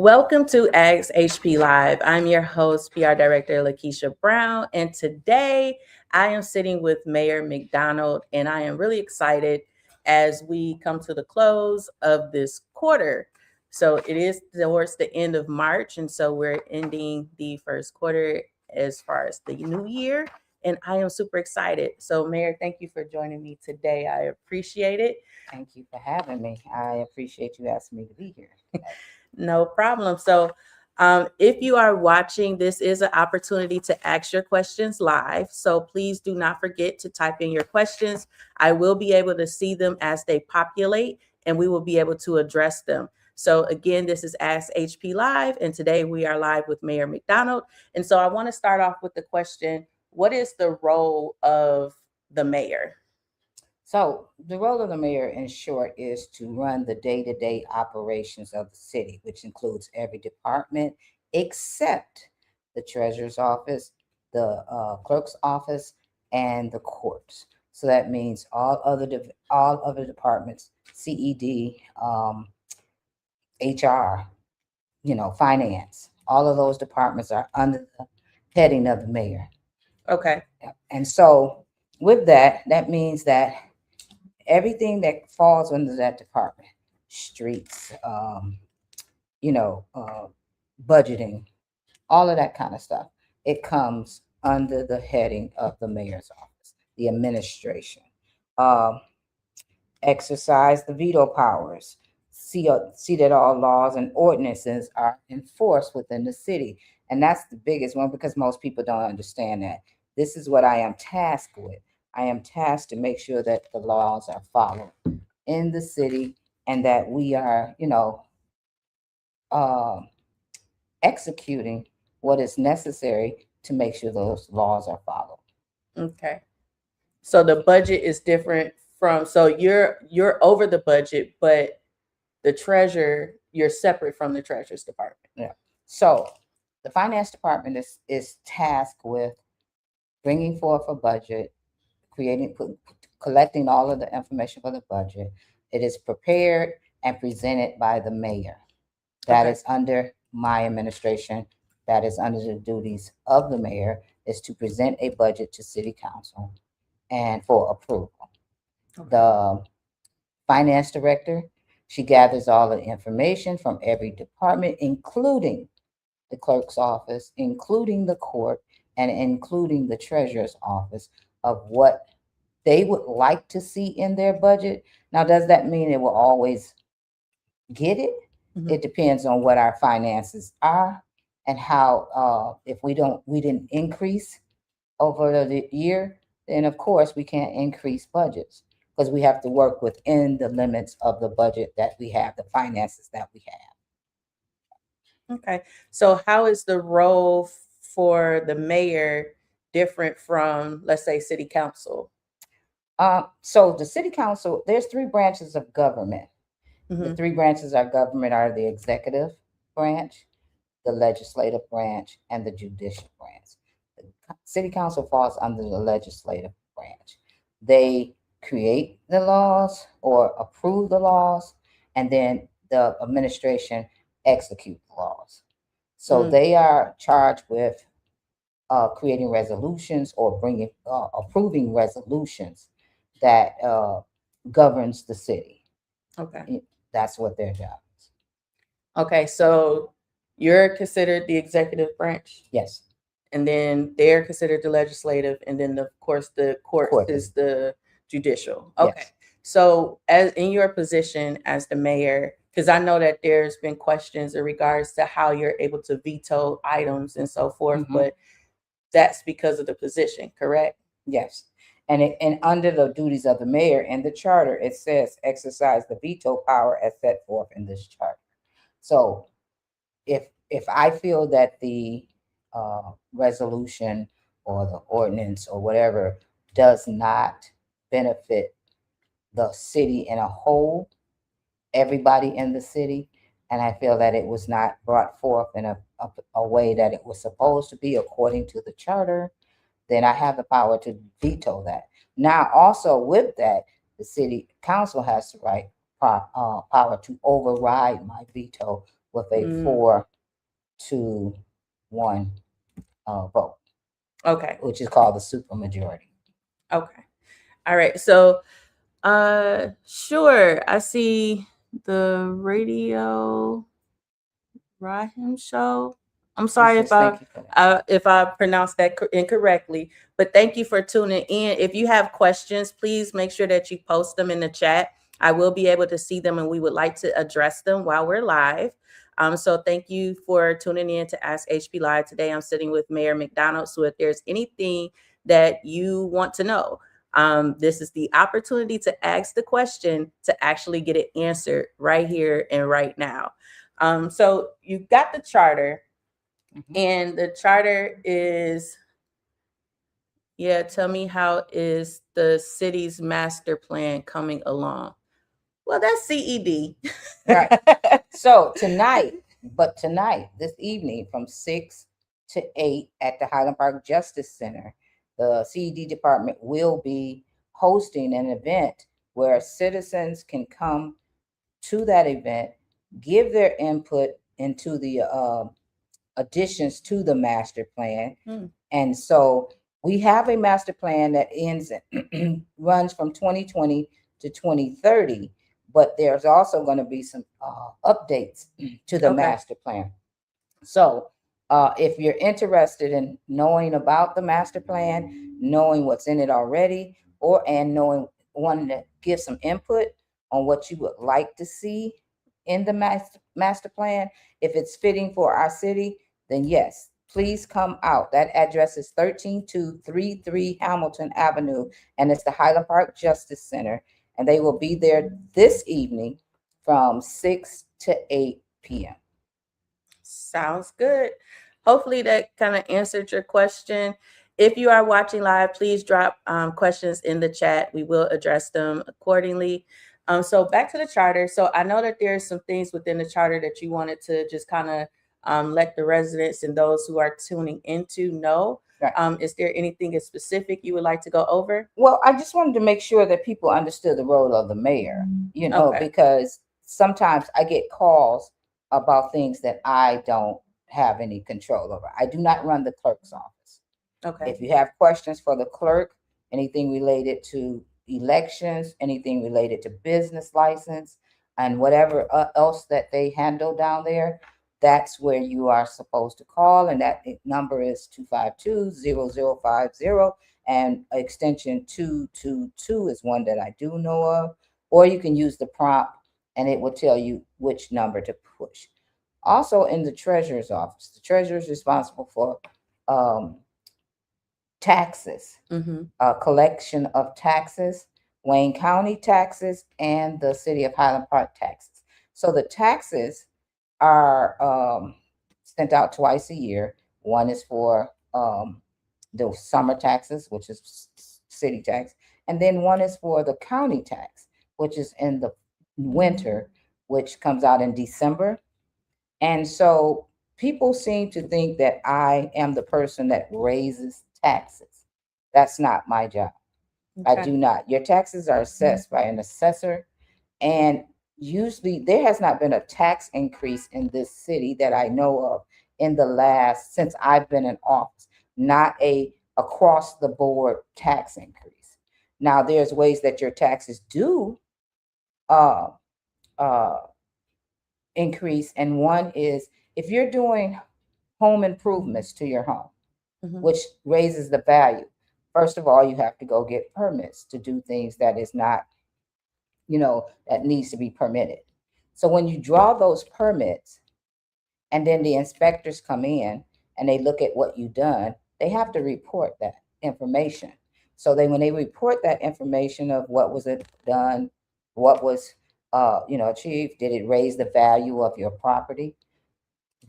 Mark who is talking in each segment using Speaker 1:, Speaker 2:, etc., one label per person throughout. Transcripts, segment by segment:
Speaker 1: Welcome to Ask HP Live. I'm your host, PR Director LaKisha Brown, and today I am sitting with Mayor McDonald, and I am really excited as we come to the close of this quarter. So it is towards the end of March, and so we're ending the first quarter as far as the new year, and I am super excited. So, Mayor, thank you for joining me today. I appreciate it.
Speaker 2: Thank you for having me. I appreciate you asking me to be here.
Speaker 1: No problem. So, if you are watching, this is an opportunity to ask your questions live. So please do not forget to type in your questions. I will be able to see them as they populate, and we will be able to address them. So again, this is Ask HP Live, and today we are live with Mayor McDonald. And so I want to start off with the question, what is the role of the mayor?
Speaker 2: So, the role of the mayor, in short, is to run the day-to-day operations of the city, which includes every department except the treasurer's office, the clerk's office, and the courts. So that means all other departments, CED, HR, finance. All of those departments are under the heading of the mayor.
Speaker 1: Okay.
Speaker 2: And so, with that, that means that everything that falls under that department, streets, budgeting, all of that kind of stuff, it comes under the heading of the mayor's office, the administration. Um, Exercise the veto powers, see that all laws and ordinances are enforced within the city. And that's the biggest one because most people don't understand that. This is what I am tasked with. I am tasked to make sure that the laws are followed in the city and that we are, uh, executing what is necessary to make sure those laws are followed.
Speaker 1: Okay. So the budget is different from, so you're over the budget, but the treasurer, you're separate from the treasurer's department.
Speaker 2: Yeah. So the finance department is tasked with bringing forth a budget, collecting all of the information for the budget. It is prepared and presented by the mayor. That
Speaker 1: Okay.
Speaker 2: is under my administration. That is under the duties of the mayor, is to present a budget to city council and for approval.
Speaker 1: Okay.
Speaker 2: The finance director, she gathers all the information from every department, including the clerk's office, including the court, and including the treasurer's office, of what they would like to see in their budget. Now, does that mean it will always get it?
Speaker 1: Mhm.
Speaker 2: It depends on what our finances are and how, if we didn't increase over the year, then of course we can't increase budgets because we have to work within the limits of the budget that we have, the finances that we have.
Speaker 1: Okay. So how is the role for the mayor different from, let's say, city council?
Speaker 2: So the city council, there's three branches of government. The
Speaker 1: Mhm.
Speaker 2: three branches of government are the executive branch, the legislative branch, and the judicial branch. The city council falls under the legislative branch. They create the laws or approve the laws, and then the administration execute the laws. So
Speaker 1: Mm.
Speaker 2: they are charged with creating resolutions or approving resolutions that governs the city.
Speaker 1: Okay.
Speaker 2: That's what their job is.
Speaker 1: Okay. So you're considered the executive branch,
Speaker 2: Yes,
Speaker 1: and then they're considered the legislative, and then of course the court
Speaker 2: Court.
Speaker 1: is the judicial. Okay.
Speaker 2: Yes.
Speaker 1: So as in your position as the mayor, because I know that there's been questions in regards to how you're able to veto items and so forth,
Speaker 2: Mhm.
Speaker 1: but that's because of the position, correct?
Speaker 2: Yes. And under the duties of the mayor and the charter, it says exercise the veto power as set forth in this charter. So if I feel that the resolution or the ordinance or whatever does not benefit the city in a whole, everybody in the city, and I feel that it was not brought forth in a way that it was supposed to be according to the charter, then I have the power to veto that. Now, also with that, the city council has the right power to override my veto with a
Speaker 1: Mm,
Speaker 2: 4-1 vote,
Speaker 1: okay.
Speaker 2: which is called the supermajority.
Speaker 1: Okay. All right. So, sure. I see the radio Rahim show. I'm sorry
Speaker 2: Appreciate, thank you for that.
Speaker 1: if I pronounced that incorrectly, but thank you for tuning in. If you have questions, please make sure that you post them in the chat. I will be able to see them, and we would like to address them while we're live. So thank you for tuning in to Ask HP Live today. I'm sitting with Mayor McDonald. So if there's anything that you want to know, this is the opportunity to ask the question to actually get it answered right here and right now. So you got the charter, and the charter is, yeah, tell me, how is the city's master plan coming along? Well, that's CED.
Speaker 2: Right. So tonight, this evening from 6 to 8 at the Highland Park Justice Center, the CED department will be hosting an event where citizens can come to that event, give their input into the additions to the master plan. And so we have a master plan that ends runs from 2020 to 2030, but there's also going to be some updates to the
Speaker 1: Okay.
Speaker 2: master plan. So if you're interested in knowing about the master plan, knowing what's in it already, and wanting to give some input on what you would like to see in the master plan, if it's fitting for our city, then yes, please come out. That address is 13233 Hamilton Avenue, and it's the Highland Park Justice Center. And they will be there this evening from 6 to 8 p.m.
Speaker 1: Sounds good. Hopefully that kind of answered your question. If you are watching live, please drop questions in the chat. We will address them accordingly. So back to the charter. So I know that there's some things within the charter that you wanted to just kind of let the residents and those who are tuning into know.
Speaker 2: Right.
Speaker 1: Is there anything in specific you would like to go over?
Speaker 2: Well, I just wanted to make sure that people understood the role of the mayor,
Speaker 1: Okay.
Speaker 2: because sometimes I get calls about things that I don't have any control over. I do not run the clerk's office.
Speaker 1: Okay.
Speaker 2: If you have questions for the clerk, anything related to elections, anything related to business license, and whatever else that they handle down there, that's where you are supposed to call. And that number is 252-0050, and extension 222 is one that I do know of. Or you can use the prompt and it will tell you which number to push. Also in the treasurer's office, the treasurer is responsible for taxes, collection of taxes, Wayne County taxes, and the city of Highland Park taxes. So the taxes are sent out twice a year. One is for the summer taxes, which is city tax, and then one is for the county tax, which is in the winter, which comes out in December. And so people seem to think that I am the person that raises taxes. That's not my job. I do not. Your taxes are assessed by an assessor, and usually there has not been a tax increase in this city that I know of since I've been in office, not a across the board tax increase. Now there's ways that your taxes do uh, uh, increase, and one is if you're doing home improvements to your home, which raises the value. First of all, you have to go get permits to do things that is not, that needs to be permitted. So when you draw those permits and then the inspectors come in and they look at what you've done, they have to report that information. So when they report that information of what was it done, what was achieved, did it raise the value of your property?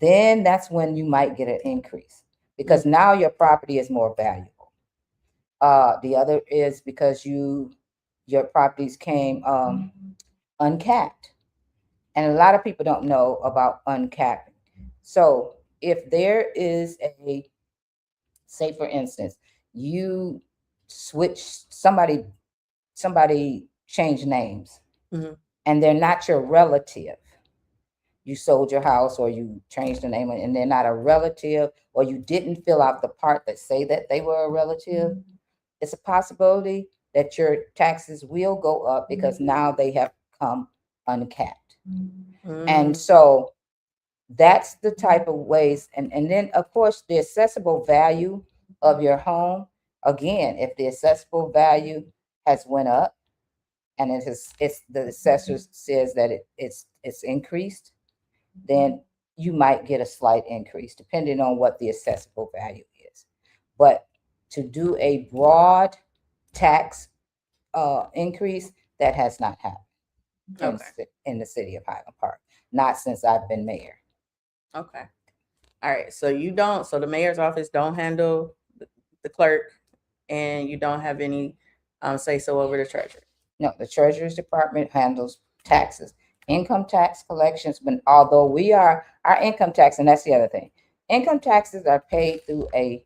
Speaker 2: Then that's when you might get an increase, because now your property is more valuable. The other is because your properties came uncapped, and a lot of people don't know about uncapping. So if there is say for instance, you switch somebody changed names, and they're not your relative, you sold your house or you changed the name and they're not a relative, or you didn't fill out the part that say that they were a relative, it's a possibility that your taxes will go up because now they have come uncapped. And so that's the type of ways. And then of course the assessable value of your home. Again, if the assessable value has went up and it's the assessor says that it's increased, then you might get a slight increase depending on what the assessable value is. But to do a broad tax increase, that has not happened in the city of Highland Park, not since I've been mayor.
Speaker 1: Okay. All right. So you don't. So the mayor's office don't handle the clerk, and you don't have any say so over the treasurer.
Speaker 2: No, the treasurer's department handles taxes, income tax collections. But although our income tax, and that's the other thing, income taxes are paid through a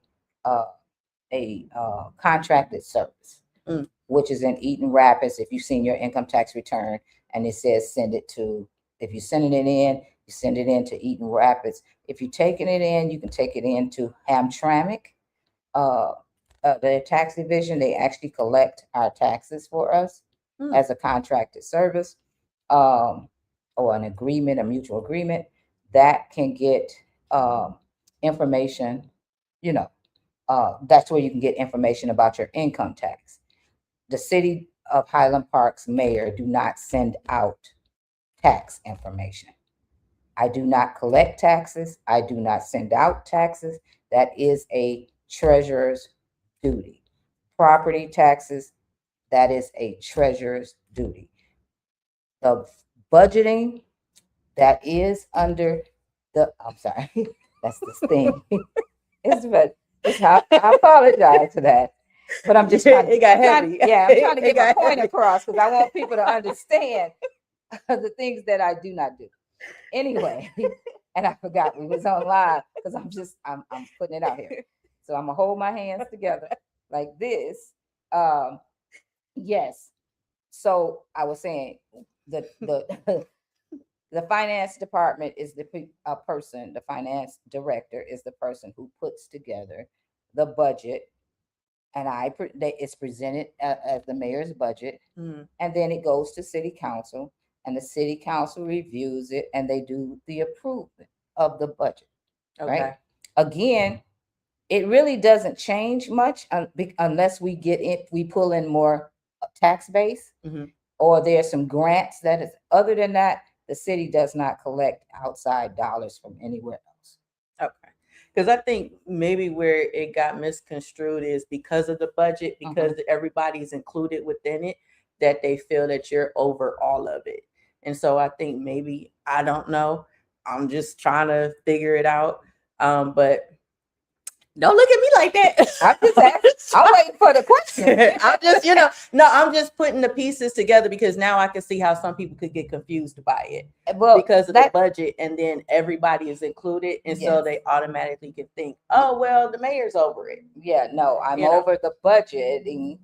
Speaker 2: contracted service, which is in Eaton Rapids. If you've seen your income tax return and it says send it to, if you're sending it in, you send it in to Eaton Rapids. If you're taking it in, you can take it into Hamtramck, the tax division. They actually collect our taxes for us as a contracted service, or an agreement, a mutual agreement that can get information. That's where you can get information about your income tax. The city of Highland Park's mayor do not send out tax information. I do not collect taxes. I do not send out taxes. That is a treasurer's duty. Property taxes, that is a treasurer's duty. The budgeting, that is under I'm sorry, that's this thing. I apologize for that. But I'm just trying,
Speaker 1: it got heavy.
Speaker 2: I'm trying to get my point across because I want people to understand the things that I do not do. Anyway, and I forgot we was on live because I'm putting it out here. So I'm gonna hold my hands together like this. Yes. So I was saying the the finance department is the person. The finance director is the person who puts together the budget, and it's presented as the mayor's budget, and then it goes to city council, and the city council reviews it, and they do the approval of the budget. Okay. Right? Again, it really doesn't change much unless we pull in more tax base, or there's some grants that is. Other than that, the city does not collect outside dollars from anywhere else.
Speaker 1: Okay. Because I think maybe where it got misconstrued is because of the budget, because everybody's included within it, that they feel that you're over all of it. And so I think maybe, I don't know, I'm just trying to figure it out. But don't look at me like that.
Speaker 2: I'm waiting for the question.
Speaker 1: I'm just putting the pieces together because now I can see how some people could get confused by it because of the budget, and then everybody is included, and so they automatically can think, oh well, the mayor's over it.
Speaker 2: Yeah, no, I'm over the budgeting,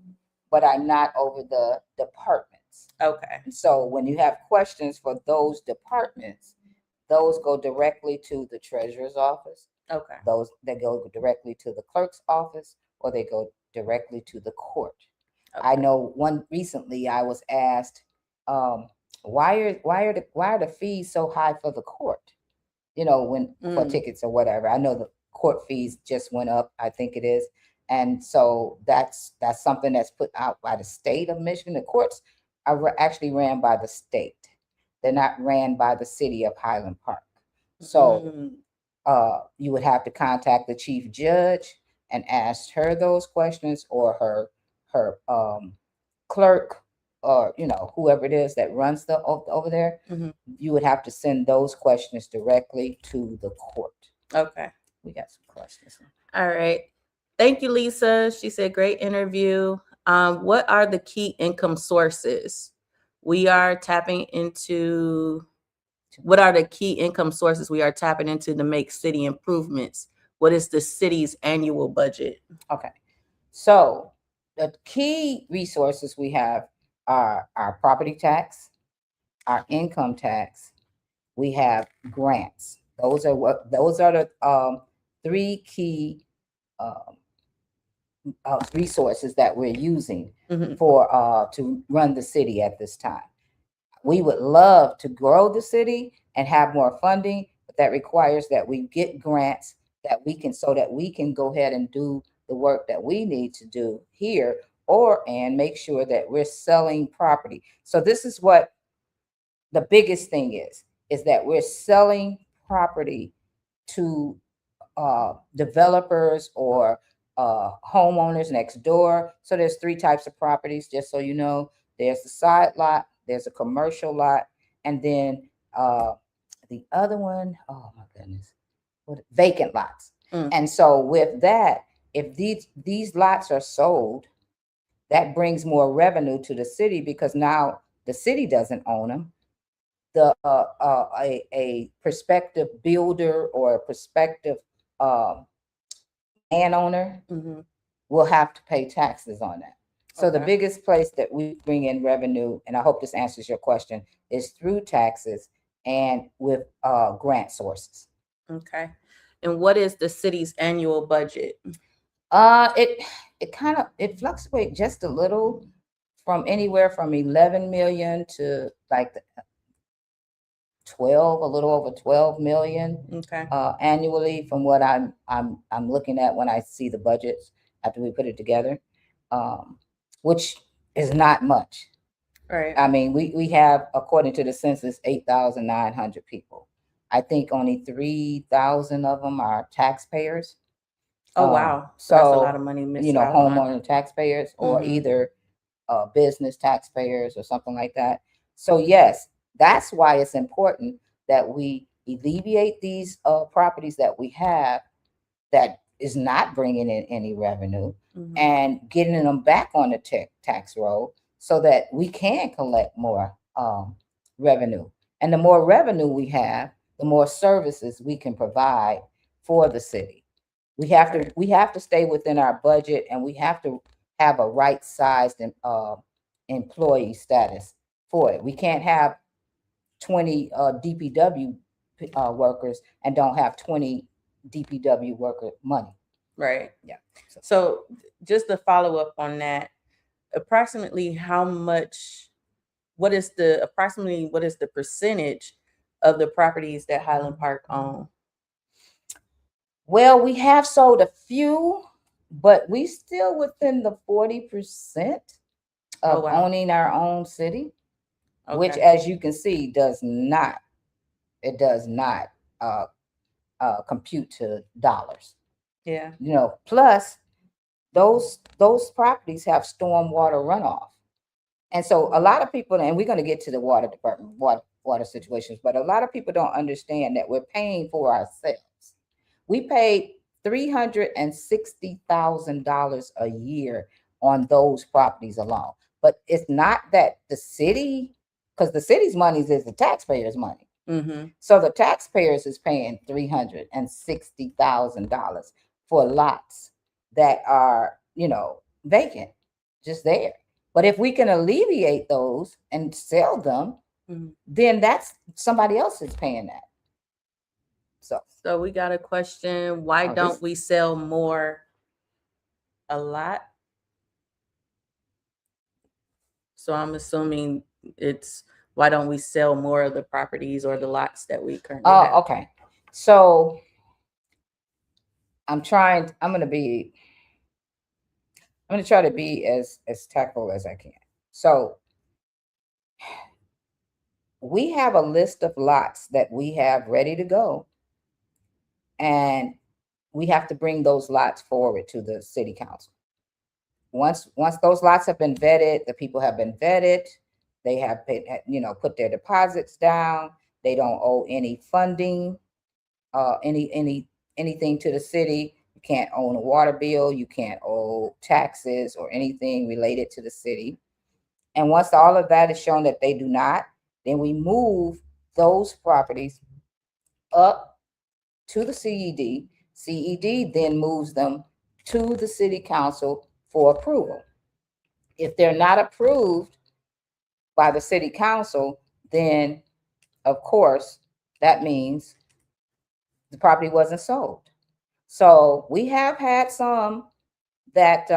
Speaker 2: but I'm not over the departments.
Speaker 1: Okay.
Speaker 2: So when you have questions for those departments, those go directly to the treasurer's office.
Speaker 1: Okay.
Speaker 2: Those that go directly to the clerk's office, or they go directly to the court. Okay. I know one recently I was asked, why are the fees so high for the court? For tickets or whatever. I know the court fees just went up, I think it is. And so that's something that's put out by the state of Michigan. The courts are actually ran by the state. They're not ran by the city of Highland Park. So you would have to contact the chief judge and ask her those questions, or her clerk, or whoever it is that runs over there. You would have to send those questions directly to the court.
Speaker 1: Okay.
Speaker 2: We got some questions.
Speaker 1: All right. Thank you, Lisa. She said, great interview. What are the key income sources we are tapping into? What are the key income sources we are tapping into to make city improvements? What is the city's annual budget?
Speaker 2: Okay. So the key resources we have are our property tax, our income tax. we have grants. Those are the three key resources that we're using for to run the city at this time. We would love to grow the city and have more funding, but that requires that we get grants that we can so that we can go ahead and do the work that we need to do here, and make sure that we're selling property. So this is what the biggest thing is that we're selling property to developers or homeowners next door. So there's three types of properties, just so you know. There's the side lot, there's a commercial lot, and then the other one, oh my goodness, vacant lots. And so with that, if these lots are sold, that brings more revenue to the city because now the city doesn't own them. A prospective builder or a prospective landowner will have to pay taxes on that. So the biggest place that we bring in revenue, and I hope this answers your question, is through taxes and with grant sources.
Speaker 1: Okay. And what is the city's annual budget?
Speaker 2: It fluctuates just a little, from anywhere from 11 million to like 12, a little over 12 million annually, from what I'm looking at when I see the budgets after we put it together, which is not much.
Speaker 1: Right.
Speaker 2: I mean, we have, according to the census, 8,900 people. I think only 3,000 of them are taxpayers.
Speaker 1: Oh, wow.
Speaker 2: So
Speaker 1: that's a lot of money missed out
Speaker 2: homeowner taxpayers or either business taxpayers or something like that. So yes, that's why it's important that we alleviate these properties that we have that is not bringing in any revenue and getting them back on the tax roll so that we can collect more revenue. And the more revenue we have, the more services we can provide for the city. We have to stay within our budget, and we have to have a right-sized employee status for it. We can't have 20 DPW workers and don't have 20 DPW worker money.
Speaker 1: Right.
Speaker 2: Yeah.
Speaker 1: So just to follow up on that, approximately what is the percentage of the properties that Highland Park own?
Speaker 2: Well, we have sold a few, but we still within the 40% of owning our own city, which, as you can see, does not compute to dollars.
Speaker 1: Yeah.
Speaker 2: Plus those properties have stormwater runoff. And so a lot of people, and we're going to get to the water department, water situations, but a lot of people don't understand that we're paying for ourselves. We paid $360,000 a year on those properties alone. But it's not that the city, because the city's money is the taxpayers' money. So the taxpayers is paying $360,000 for lots that are, vacant, just there. But if we can alleviate those and sell them, then that's somebody else is paying that.
Speaker 1: So we got a question. Why don't we sell more a lot? So I'm assuming it's why don't we sell more of the properties or the lots that we currently have?
Speaker 2: Okay. So I'm going to try to be as tactful as I can. So we have a list of lots that we have ready to go, and we have to bring those lots forward to the city council. Once those lots have been vetted, the people have been vetted, they have been, put their deposits down, they don't owe any funding, anything to the city. You can't own a water bill, you can't owe taxes or anything related to the city. And once all of that is shown that they do not, then we move those properties up to the CED. CED then moves them to the city council for approval. If they're not approved by the city council, then of course that means the property wasn't sold. So we have had some that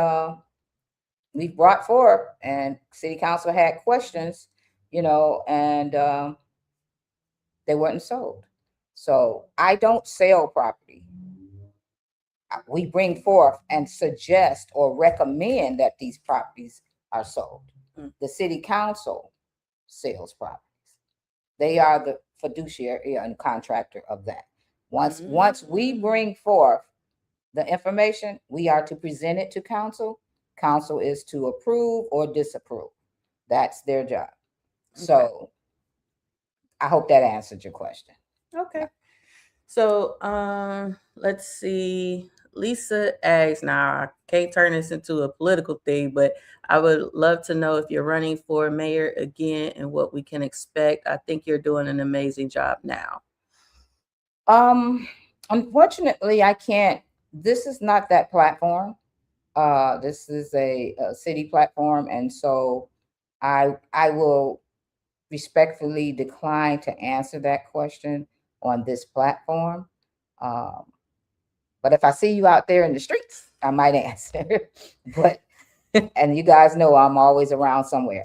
Speaker 2: we brought forth, and city council had questions, and they weren't sold. So I don't sell property. We bring forth and suggest or recommend that these properties are sold.
Speaker 1: Mm.
Speaker 2: The city council sells properties. They are the fiduciary and contractor of that. Once we bring forth the information, we are to present it to council. Council is to approve or disapprove. That's their job.
Speaker 1: Okay.
Speaker 2: So I hope that answered your question.
Speaker 1: Okay. So let's see. Lisa asks, now I can't turn this into a political thing, but I would love to know if you're running for mayor again and what we can expect. I think you're doing an amazing job now.
Speaker 2: Um, Unfortunately, I can't. This is not that platform. This is a city platform, and so I will respectfully decline to answer that question on this platform. Um, but if I see you out there in the streets, I might answer. But and you guys know I'm always around somewhere.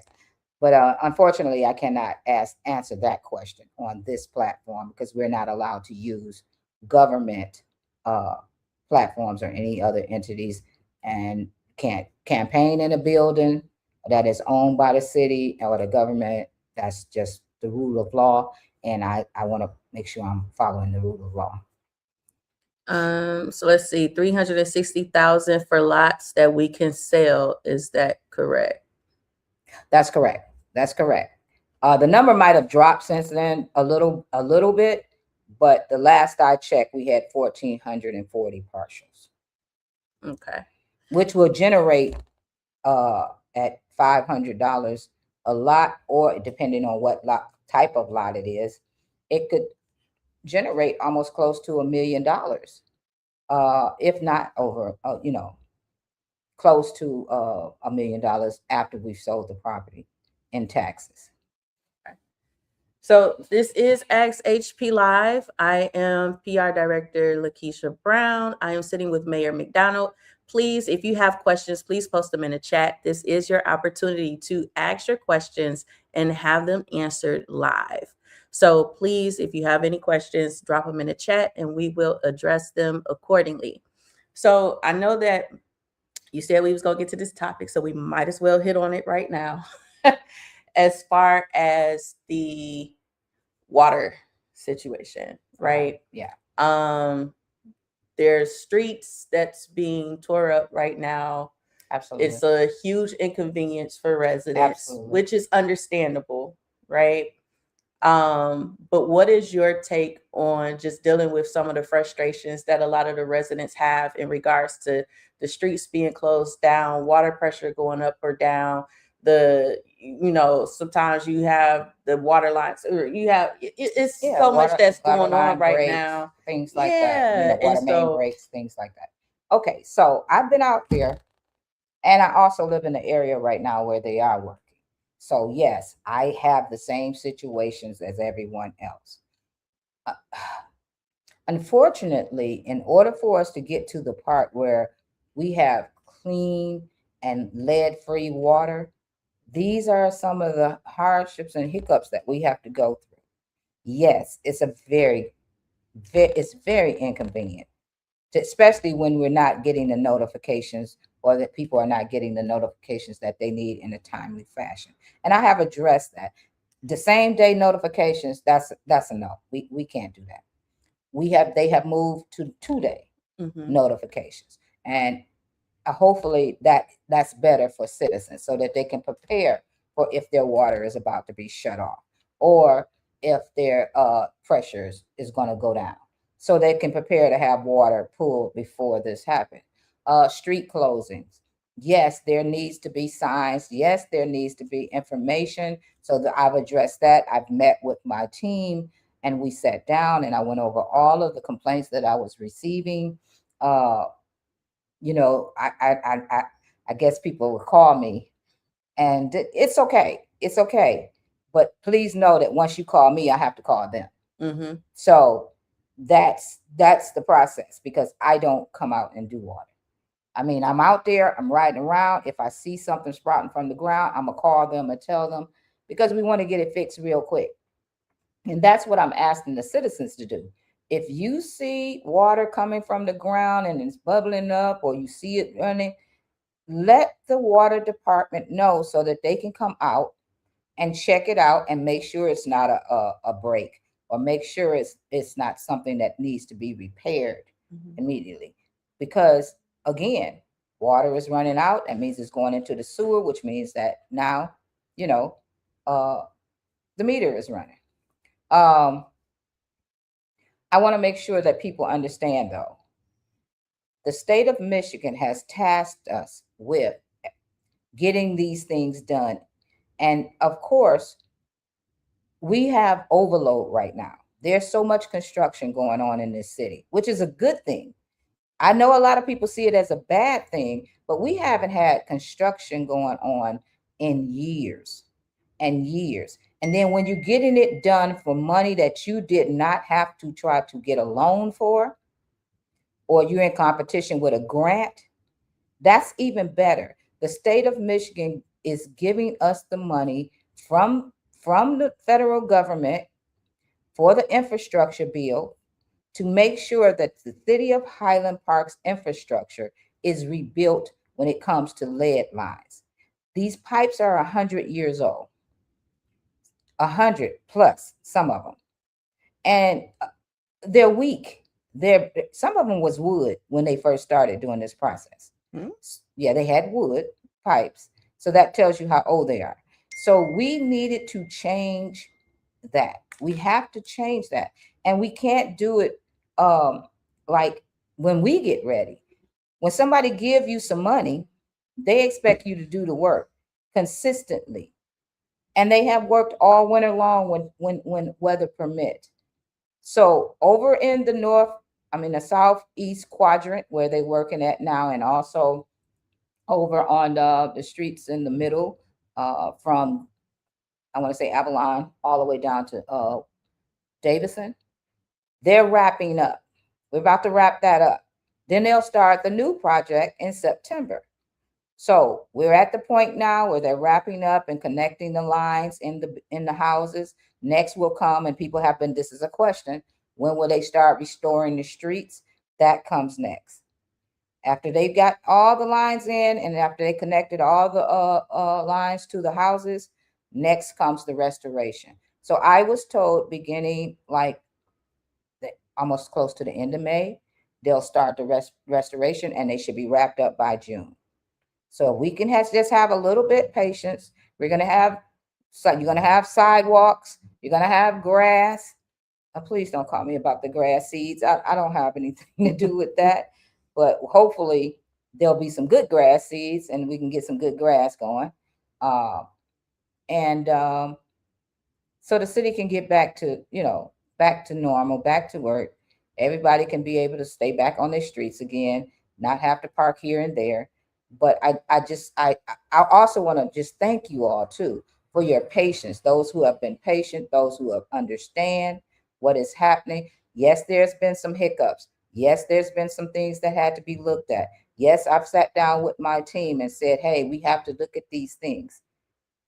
Speaker 2: But unfortunately, I cannot answer that question on this platform because we're not allowed to use government uh, platforms or any other entities, and can't campaign in a building that is owned by the city or the government. That's just the rule of law, and I want to make sure I'm following the rule of law.
Speaker 1: So let's see, 360,000 for lots that we can sell. Is that correct?
Speaker 2: That's correct. That's correct. The number might have dropped since then a little bit, but the last I checked, we had 1,440 partials,
Speaker 1: Okay.
Speaker 2: which will generate at $500 a lot, or depending on what lot type of lot it is, it could generate almost close to $1 million, if not over, close to $1 million after we've sold the property in taxes.
Speaker 1: So this is Ask HP Live. I am PR Director LaKisha Brown. I am sitting with Mayor McDonald. Please, if you have questions, please post them in the chat. This is your opportunity to ask your questions and have them answered live. So please, if you have any questions, drop them in the chat and we will address them accordingly. So I know that you said we was going to get to this topic, so we might as well hit on it right now. As far as the water situation, right?
Speaker 2: Yeah.
Speaker 1: There's streets that's being tore up right now.
Speaker 2: Absolutely.
Speaker 1: It's a huge inconvenience for residents,
Speaker 2: Absolutely.
Speaker 1: which is understandable, right? But what is your take on just dealing with some of the frustrations that a lot of the residents have in regards to the streets being closed down, water pressure going up or down, sometimes you have the water lines, or you have it's so much that's going on right
Speaker 2: breaks,
Speaker 1: now.
Speaker 2: things like that.
Speaker 1: Yeah,
Speaker 2: Water main breaks, things like that. Okay, so I've been out there, and I also live in the area right now where they are working. So yes, I have the same situations as everyone else. Unfortunately, in order for us to get to the part where we have clean and lead-free water, these are some of the hardships and hiccups that we have to go through. Yes, it's it's very inconvenient, especially when we're not getting the notifications, or that people are not getting the notifications that they need in a timely fashion. And I have addressed that. The same day notifications, that's a no. We can't do that. They have moved to 2-day notifications, and hopefully that's better for citizens so that they can prepare for if their water is about to be shut off, or if their pressures is going to go down, so they can prepare to have water pulled before this happens. Street closings, yes, there needs to be signs, yes, there needs to be information. So that I've addressed that. I've met with my team, and we sat down and I went over all of the complaints that I was receiving. I guess people will call me, and it's okay. It's okay. But please know that once you call me, I have to call them.
Speaker 1: Mm-hmm.
Speaker 2: So that's the process, because I don't come out and do water. I mean, I'm out there, I'm riding around. If I see something sprouting from the ground, I'm gonna call them and tell them, because we want to get it fixed real quick. And that's what I'm asking the citizens to do. If you see water coming from the ground and it's bubbling up, or you see it running, let the water department know so that they can come out and check it out and make sure it's not a break, or make sure it's not something that needs to be repaired
Speaker 1: Mm-hmm.
Speaker 2: immediately. Because again, water is running out. That means it's going into the sewer, which means that now, you know, uh, the meter is running. Um, I want to make sure that people understand, though, the state of Michigan has tasked us with getting these things done. And of course, we have overload right now. There's so much construction going on in this city, which is a good thing. I know a lot of people see it as a bad thing, but we haven't had construction going on in years and years. And then when you're getting it done for money that you did not have to try to get a loan for, or you're in competition with a grant, that's even better. The state of Michigan is giving us the money from from the federal government for the infrastructure bill to make sure that the city of Highland Park's infrastructure is rebuilt when it comes to lead lines. These pipes are 100 years old, 100 plus, some of them. And they're weak. They're, some of them was wood when they first started doing this process.
Speaker 1: Mm-hmm.
Speaker 2: Yeah, they had wood pipes. So that tells you how old they are. So we needed to change that. We have to change that. And we can't do it like when we get ready. When somebody give you some money, they expect you to do the work consistently. And they have worked all winter long when weather permit. So over in the north, I mean the southeast quadrant where they're working at now, and also over on the streets in the middle, from, I want to say, Avalon all the way down to Davison, they're wrapping up. We're about to wrap that up. Then they'll start the new project in September. So we're at the point now where they're wrapping up and connecting the lines in the houses. Next will come, and people have been, this is a question, when will they start restoring the streets? That comes next. After they've got all the lines in, and after they connected all the lines to the houses, next comes the restoration. So I was told beginning like almost close to the end of May, they'll start the restoration, and they should be wrapped up by June. So we can just have a little bit patience. We're gonna have, so you're gonna have sidewalks. You're gonna have grass. Please don't call me about the grass seeds. I don't have anything to do with that. But hopefully there'll be some good grass seeds, and we can get some good grass going. Uh, and So the city can get back to, back to normal, back to work. Everybody can be able to stay back on their streets again, not have to park here and there. But I also want to just thank you all too for your patience. Those who have been patient, those who have understand what is happening. Yes, there's been some hiccups. Yes, there's been some things that had to be looked at. Yes, I've sat down with my team and said, hey, we have to look at these things.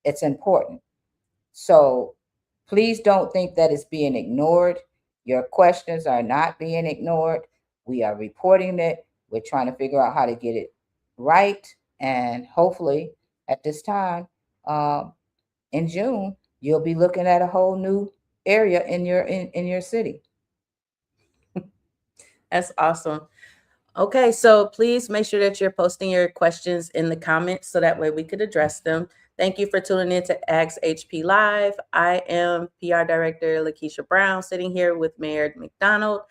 Speaker 2: It's important. So please don't think that it's being ignored. Your questions are not being ignored. We are reporting it. We're trying to figure out how to get it right. And hopefully at this time, um, in June, you'll be looking at a whole new area in your city.
Speaker 1: That's awesome. Okay, so please make sure that you're posting your questions in the comments so that way we could address them. Thank you for tuning in to Ask HP Live. I am PR Director LaKisha Brown, sitting here with Mayor McDonald,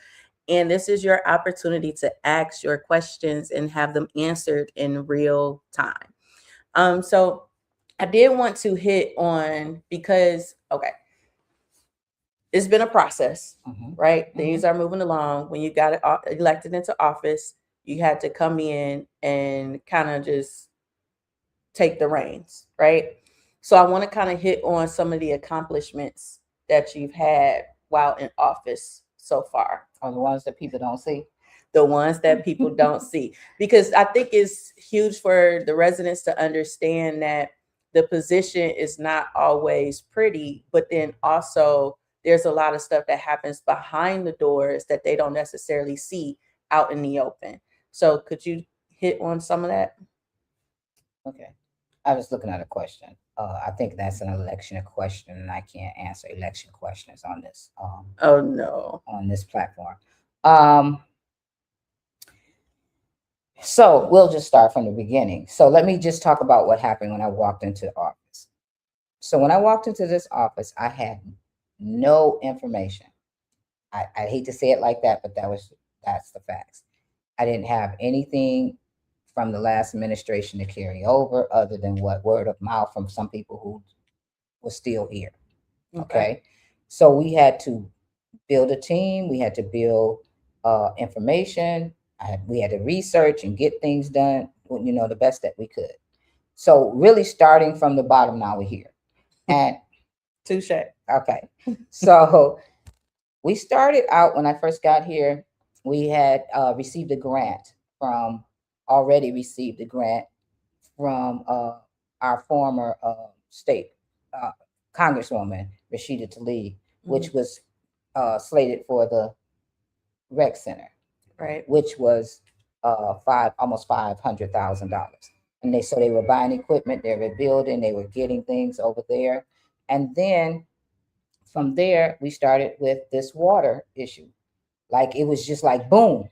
Speaker 1: and this is your opportunity to ask your questions and have them answered in real time. So I did want to hit on, because okay, it's been a process, right? Things are moving along. When you got elected into office, you had to come in and kind of just take the reins, right? So I want to kind of hit on some of the accomplishments that you've had while in office so far.
Speaker 2: Are the ones that people don't see.
Speaker 1: The ones that people don't see. Because I think it's huge for the residents to understand that the position is not always pretty, but then also there's a lot of stuff that happens behind the doors that they don't necessarily see out in the open. So could you hit on some of that?
Speaker 2: Okay. I was looking at a question. I think that's an election question, and I can't answer election questions
Speaker 1: Oh no.
Speaker 2: on this platform. Um, so we'll just start from the beginning. So let me just talk about what happened when I walked into office. So when I walked into this office, I had no information. I hate to say it like that, but that's the facts. I didn't have anything from the last administration to carry over other than what word of mouth from some people who were still here. Okay. So we had to build a team, we had to build information, we had to research and get things done, the best that we could. So really starting from the bottom, now we're here. And
Speaker 1: touche.
Speaker 2: Okay. So we started out when I first got here, we had received a grant from already received a grant from our former state Congresswoman Rashida Tlaib, which was slated for the rec center,
Speaker 1: right?
Speaker 2: Which was almost $500,000, and they were buying equipment, they were building, they were getting things over there, and then from there we started with this water issue. Like it was just like boom,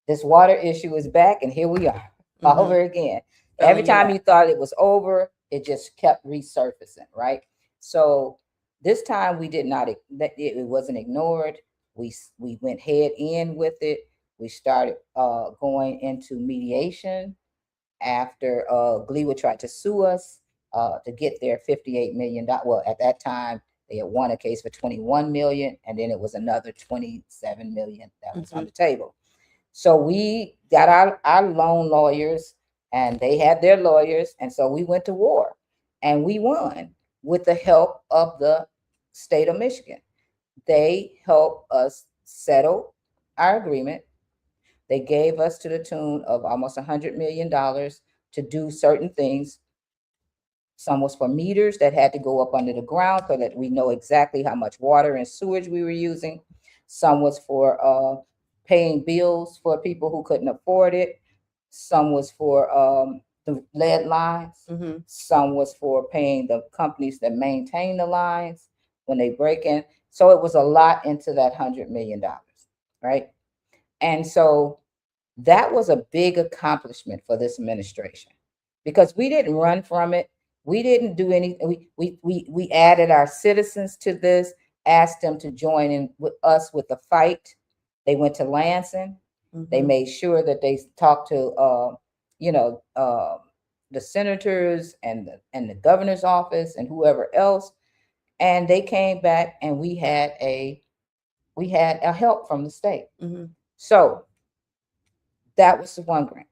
Speaker 2: this water issue is back, and here we are over again. Every time you thought it was over, it just kept resurfacing, right? So this time we did not, it wasn't ignored. We went head in with it. We started going into mediation after Gleewood tried to sue us to get their $58 million. Well, at that time, they had won a case for $21 million, and then it was another $27 million that was on the table. So we got our loan lawyers, and they had their lawyers, and so we went to war, and we won with the help of the state of Michigan. They helped us settle our agreement. They gave us to the tune of almost $100 million to do certain things. Some was for meters that had to go up under the ground so that we know exactly how much water and sewage we were using. Some was for paying bills for people who couldn't afford it. Some was for the lead lines. Some was for paying the companies that maintain the lines when they break in. So it was a lot into that $100 million, right? And so that was a big accomplishment for this administration because we didn't run from it. We didn't do anything. We added our citizens to this, asked them to join in with us with the fight. They went to Lansing. They made sure that they talked to, the senators and the governor's office and whoever else. And they came back, and we had a help from the state. So that was the one grant.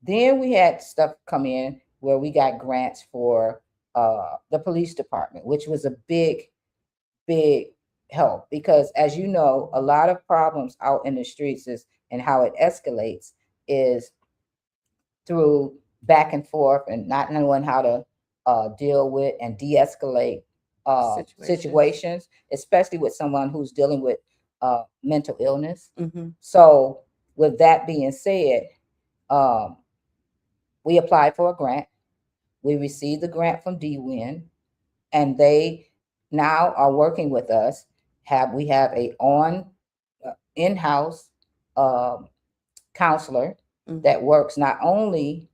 Speaker 2: Then we had stuff come in where we got grants for the police department, which was a big help because, as you know, a lot of problems out in the streets is and how it escalates is through back and forth and not knowing how to deal with and de-escalate situations, especially with someone who's dealing with mental illness. So with that being said, we applied for a grant. We received the grant from DWIN, and they now are working with us. We have a in-house counselor that works not only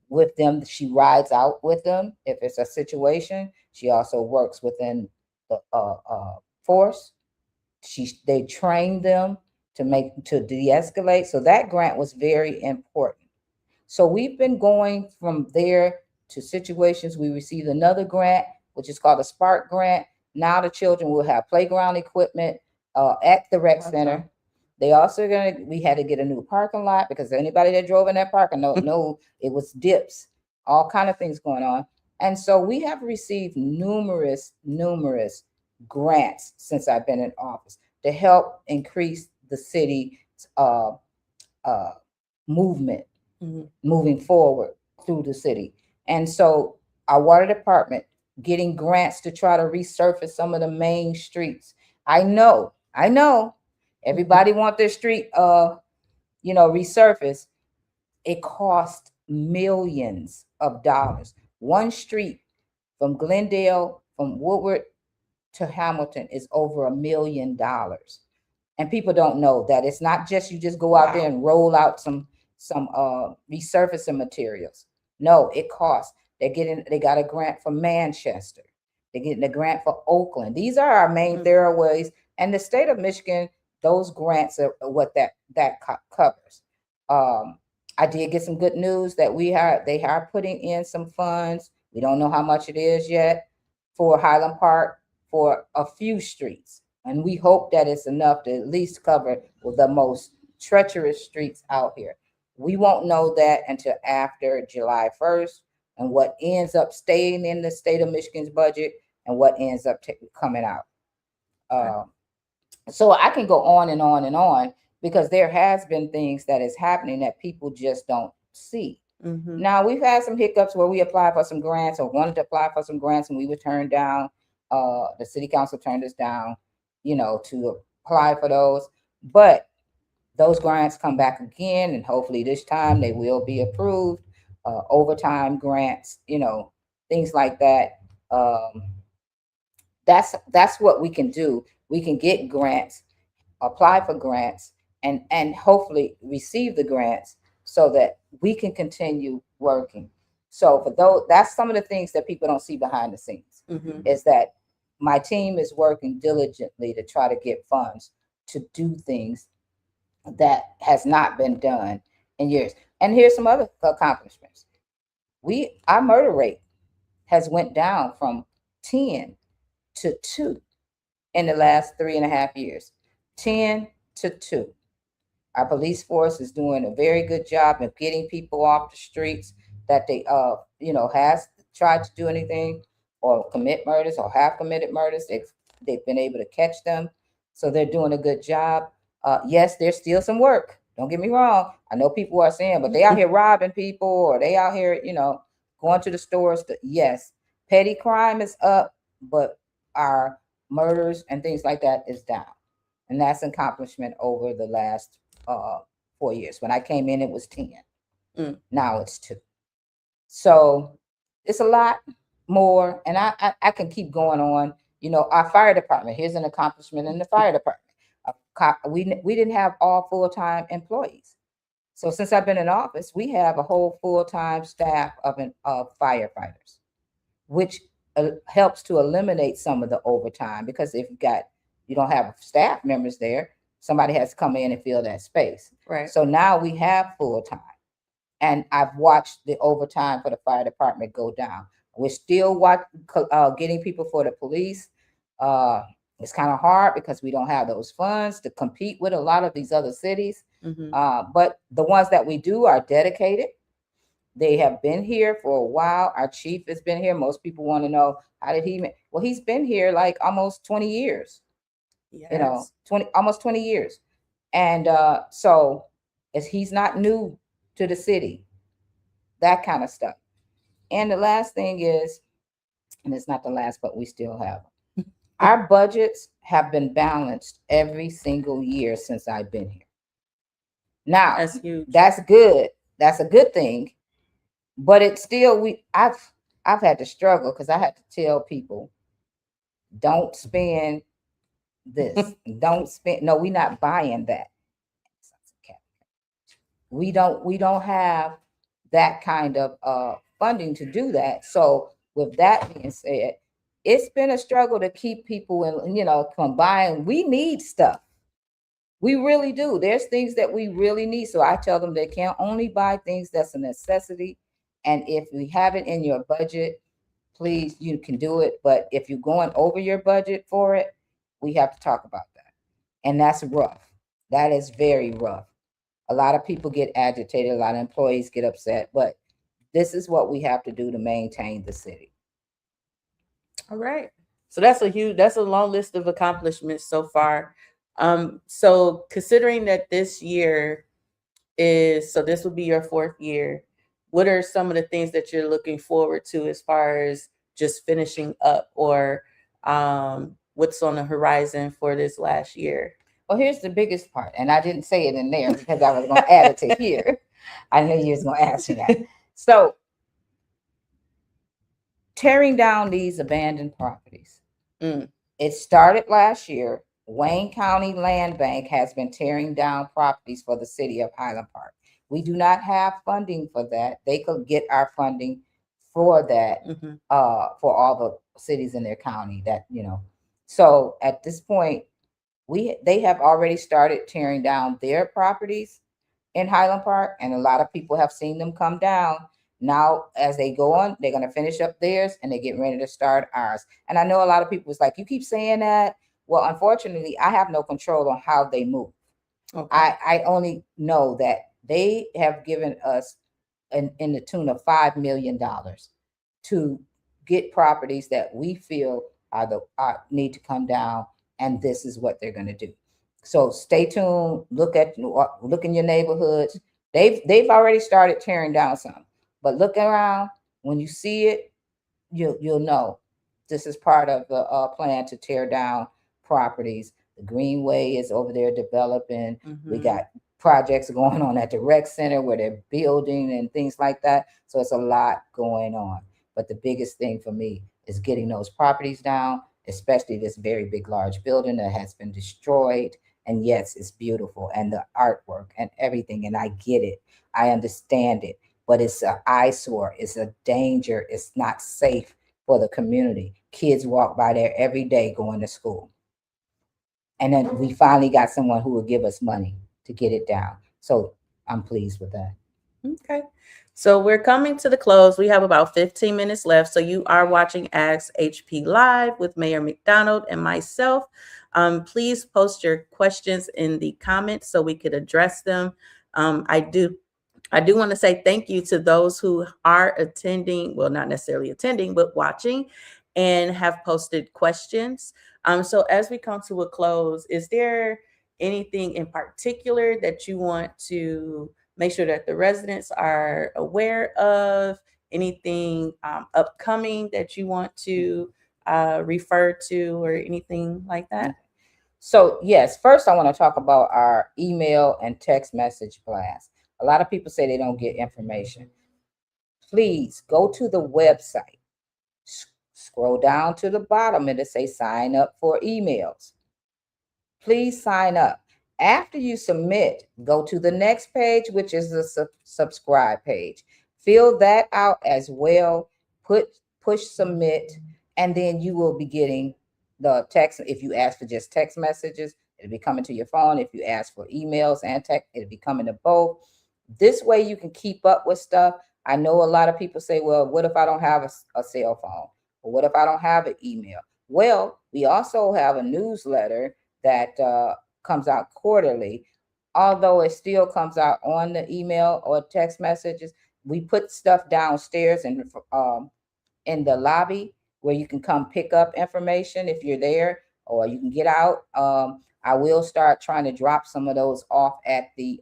Speaker 2: with them, she rides out with them if it's a situation. She also works within the force. They train them to de-escalate. So that grant was very important. So we've been going from there to situations. We received another grant, which is called a Spark grant. Now the children will have playground equipment at the rec center. They also we had to get a new parking lot because anybody that drove in that parking lot know it was dips, all kind of things going on. And so we have received numerous grants since I've been in office to help increase the city's uh, uh, movement, moving forward through the city. And so our water department getting grants to try to resurface some of the main streets. I know everybody want their street resurfaced. It cost millions of dollars. One street from Glendale, from Woodward to Hamilton is over $1 million. And people don't know that it's not just you just go out there and roll out some resurfacing materials. No, it costs. They got a grant for Manchester. They're getting a grant for Oakland. These are our main thoroughways. And the state of Michigan, those grants are what that covers. I did get some good news that they are putting in some funds. We don't know how much it is yet for Highland Park for a few streets. And we hope that it's enough to at least cover the most treacherous streets out here. We won't know that until after July 1st, and what ends up staying in the state of Michigan's budget and what ends up coming out. So I can go on and on and on, because there has been things that is happening that people just don't see. Now, we've had some hiccups where we applied for some grants or wanted to apply for some grants and we were turned down. The city council turned us down, to apply for those. But those grants come back again, and hopefully this time they will be approved. Overtime grants, things like that. That's what we can do. We can get grants, apply for grants, and hopefully receive the grants so that we can continue working. So for those, that's some of the things that people don't see behind the scenes, is that my team is working diligently to try to get funds to do things that has not been done in years. And here's some other accomplishments. Our murder rate has went down from 10 to 2 in the last 3.5 years. 10 to 2. Our police force is doing a very good job of getting people off the streets that they has tried to do anything or commit murders or have committed murders. They've been able to catch them. So they're doing a good job. Yes, there's still some work. Don't get me wrong. I know people are saying, but they out here robbing people, or they out here, going to the stores. Yes, petty crime is up, but our murders and things like that is down. And that's an accomplishment over the last 4 years. When I came in, it was 10. Now it's 2. So it's a lot more. And I can keep going on. Our fire department, here's an accomplishment in the fire department. We didn't have all full-time employees. So since I've been in office, we have a whole full-time staff of firefighters, which helps to eliminate some of the overtime, because if you don't have staff members there, somebody has to come in and fill that space.
Speaker 1: Right.
Speaker 2: So now we have full-time, and I've watched the overtime for the fire department go down. We're still getting people for the police. It's kind of hard because we don't have those funds to compete with a lot of these other cities. But the ones that we do are dedicated. They have been here for a while. Our chief has been here. Most people want to know, how did he? Well, he's been here like almost 20 years. Yes. 20 years. And so he's not new to the city, that kind of stuff. And the last thing is, and it's not the last, but we still have them. Our budgets have been balanced every single year since I've been here. Now,
Speaker 1: that's huge.
Speaker 2: That's good. That's a good thing. But it's still, I've had to struggle, because I had to tell people, don't spend this. Don't spend. No, we're not buying that. We don't have that kind of funding to do that. So with that being said, it's been a struggle to keep people from buying. We need stuff. We really do. There's things that we really need. So I tell them they can't only buy things that's a necessity. And if we have it in your budget, please, you can do it. But if you're going over your budget for it, we have to talk about that. And that's rough. That is very rough. A lot of people get agitated. A lot of employees get upset. But this is what we have to do to maintain the city.
Speaker 1: All right. So that's a long list of accomplishments so far. So considering that this year this will be your fourth year, what are some of the things that you're looking forward to as far as just finishing up, or what's on the horizon for this last year?
Speaker 2: Well, here's the biggest part, and I didn't say it in there because I was going to add it to here. I knew you was going to ask me that. So, tearing down these abandoned properties.
Speaker 1: Mm.
Speaker 2: It started last year. Wayne County Land Bank has been tearing down properties for the city of Highland Park. We do not have funding for that. They could get our funding for that,
Speaker 1: Mm-hmm.
Speaker 2: for all the cities in their county that, you know. So at this point, they have already started tearing down their properties in Highland Park, and a lot of people have seen them come down. Now, as they go on, they're going to finish up theirs and they're getting ready to start ours. And I know a lot of people was like, you keep saying that. Well, unfortunately, I have no control on how they move.
Speaker 1: Okay.
Speaker 2: I only know that they have given us in the tune of $5 million to get properties that we feel need to come down, and this is what they're going to do. So stay tuned. Look in your neighborhoods. They've already started tearing down some, but look around. When you see it, you'll know this is part of the plan to tear down properties. The Greenway is over there developing. We got projects going on at the rec center where they're building and things like that. So it's a lot going on. But the biggest thing for me is getting those properties down, especially this very big, large building that has been destroyed. And yes, it's beautiful, and the artwork and everything. And I get it. I understand it. But it's an eyesore. It's a danger. It's not safe for the community. Kids walk by there every day going to school. And then we finally got someone who will give us money to get it down. So I'm pleased with that.
Speaker 1: Okay. So we're coming to the close. We have about 15 minutes left. So you are watching Ask HP Live with Mayor McDonald and myself. Please post your questions in the comments so we could address them. I do want to say thank you to those who are attending, well, not necessarily attending, but watching and have posted questions. So as we come to a close, is there anything in particular that you want to make sure that the residents are aware of? Anything upcoming that you want to refer to, or anything like that?
Speaker 2: So yes, first I want to talk about our email and text message blast. A lot of people say they don't get information. Please go to the website, scroll down to the bottom, and it say sign up for emails. Please sign up. After you submit, go to the next page, which is the subscribe page. Fill that out as well. Push submit, and then you will be getting the text. If you ask for just text messages, it'll be coming to your phone. If you ask for emails and text, it'll be coming to both. This way you can keep up with stuff. I know a lot of people say, well, what if I don't have a cell phone? Or what if I don't have an email? Well, we also have a newsletter that comes out quarterly. Although it still comes out on the email or text messages, we put stuff downstairs in the lobby where you can come pick up information if you're there, or you can get out. I will start trying to drop some of those off at the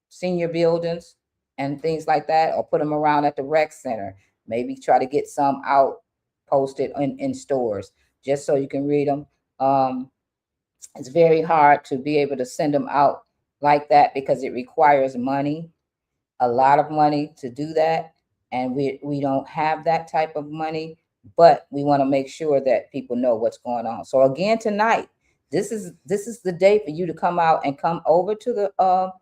Speaker 2: senior buildings and things like that, or put them around at the rec center. Maybe try to get some out posted in stores just so you can read them. It's very hard to be able to send them out like that because it requires money, a lot of money to do that. And we don't have that type of money, but we want to make sure that people know what's going on. So again, tonight, this is the day for you to come out and come over to the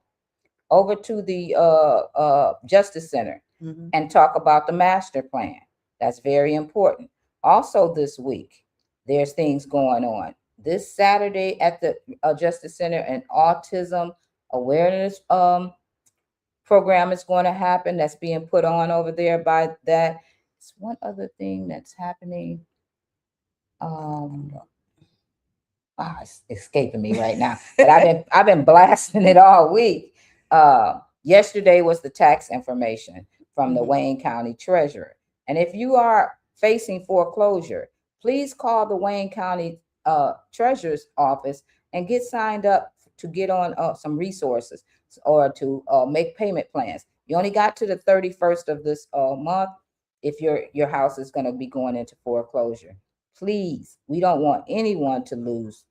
Speaker 2: Justice Center and talk about the master plan. That's very important. Also this week, there's things going on. This Saturday at the Justice Center, an autism awareness program is going to happen. That's being put on over there by that. It's one other thing that's happening. It's escaping me right now. But I've been blasting it all week. Yesterday was the tax information from the Wayne County Treasurer. And if you are facing foreclosure, please call the Wayne County Treasurer's Office and get signed up to get on some resources or to make payment plans. You only got to the 31st of this month if your house is going to be going into foreclosure. Please, we don't want anyone to lose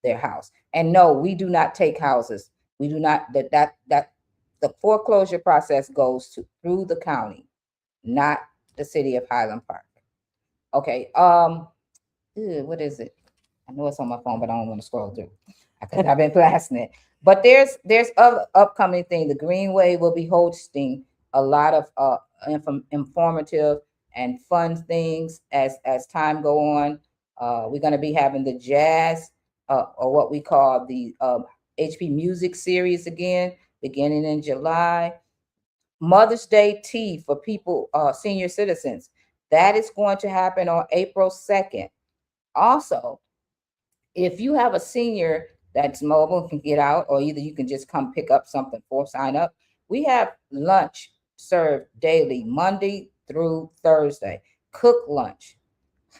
Speaker 2: their house. And no, we do not take houses. We do not that the foreclosure process goes through the county, not the city of Highland Park. Okay. What is it? I know it's on my phone, but I don't want to scroll through because I've been blasting it. But there's other upcoming thing. The Greenway will be hosting a lot of informative and fun things as time go on. We're going to be having the jazz or what we call the HP Music Series again, beginning in July. Mother's Day tea for people, senior citizens. That is going to happen on April 2nd. Also, if you have a senior that's mobile, can get out, or either you can just come pick up something for sign up. We have lunch served daily, Monday through Thursday. Cook lunch,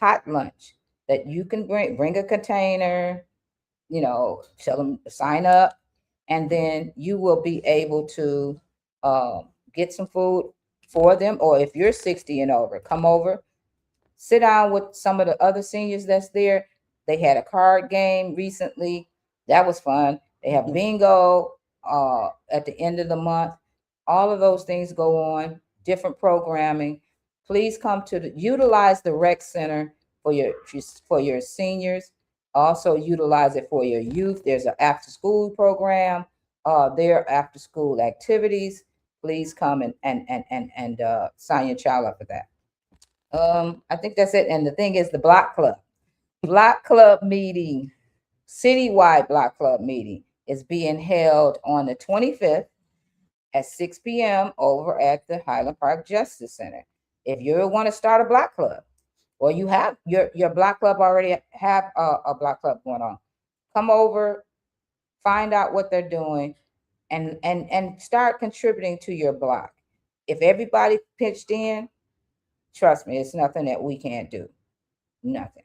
Speaker 2: hot lunch that you can bring a container, tell them to sign up, and then you will be able to get some food for them. Or if you're 60 and over, come over, sit down with some of the other seniors that's there. They had a card game recently. That was fun. They have bingo at the end of the month. All of those things go on, different programming. Please come to utilize the rec center for your seniors. Also utilize it for your youth. There's an after school program. There are after school activities. Please come and sign your child up for that. I think that's it. And the thing is the block club. Block club meeting, citywide block club meeting is being held on the 25th at 6 p.m. over at the Highland Park Justice Center. If you want to start a block club, or you have your block club already have a block club going on, come over, find out what they're doing, and start contributing to your block. If everybody pitched in, trust me, it's nothing that we can't do. Nothing.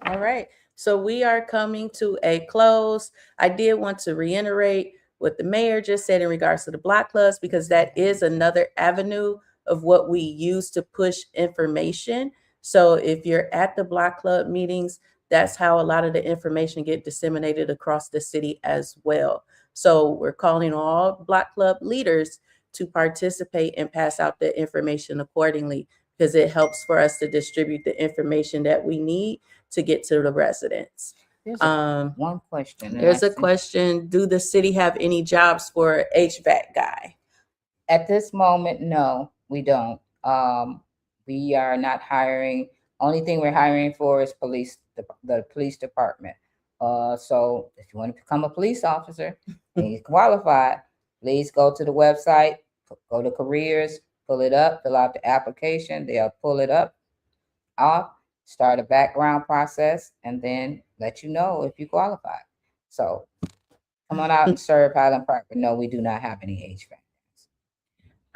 Speaker 1: All right. So we are coming to a close. I did want to reiterate what the mayor just said in regards to the block clubs, because that is another avenue of what we use to push information. So if you're at the block club meetings, that's how a lot of the information get disseminated across the city as well. So we're calling all block club leaders to participate and pass out the information accordingly, because it helps for us to distribute the information that we need to get to the residents.
Speaker 2: One question.
Speaker 1: There's a question. Do the city have any jobs for HVAC guy?
Speaker 2: At this moment, no, we don't. We are not hiring. Only thing we're hiring for is the police department. So if you want to become a police officer and you're qualified, please go to the website, go to careers, pull it up, fill out the application. They'll pull it up, off, start a background process, and then let you know if you qualify. So come on out and serve Highland Park. But no, we do not have any HVAC.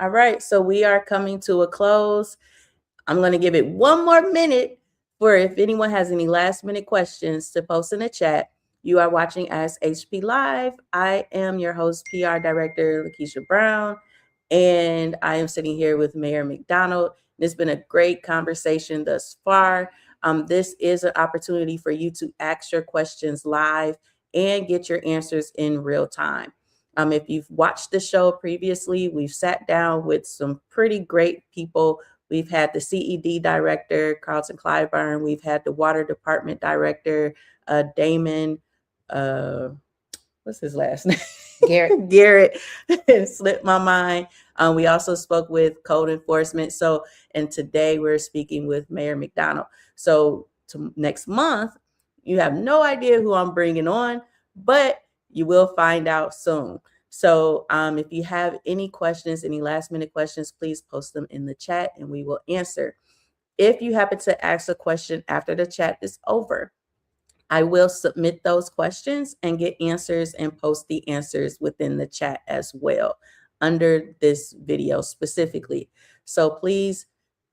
Speaker 1: All right, so we are coming to a close. I'm going to give it one more minute for if anyone has any last minute questions to post in the chat. You are watching as HP Live. I am your host, PR Director LaKisha Brown, and I am sitting here with Mayor McDonald. It's been a great conversation thus far. This is an opportunity for you to ask your questions live and get your answers in real time. If you've watched the show previously, we've sat down with some pretty great people. We've had the CED director, Carlton Clyburn. We've had the water department director, Damon. What's his last name?
Speaker 2: Garrett.
Speaker 1: Garrett. It slipped my mind. We also spoke with code enforcement. And today we're speaking with Mayor McDonald. So next month, you have no idea who I'm bringing on, but you will find out soon. So if you have any questions, any last minute questions, please post them in the chat and we will answer. If you happen to ask a question after the chat is over, I will submit those questions and get answers and post the answers within the chat as well under this video specifically. So please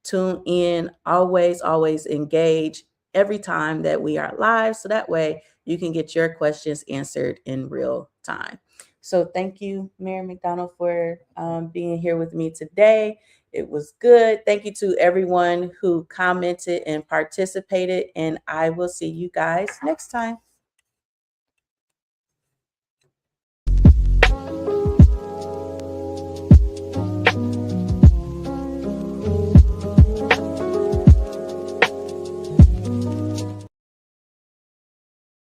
Speaker 1: tune in, always engage every time that we are live. So that way you can get your questions answered in real time. So thank you, Mayor McDonald, for being here with me today. It was good. Thank you to everyone who commented and participated, and I will see you guys next time.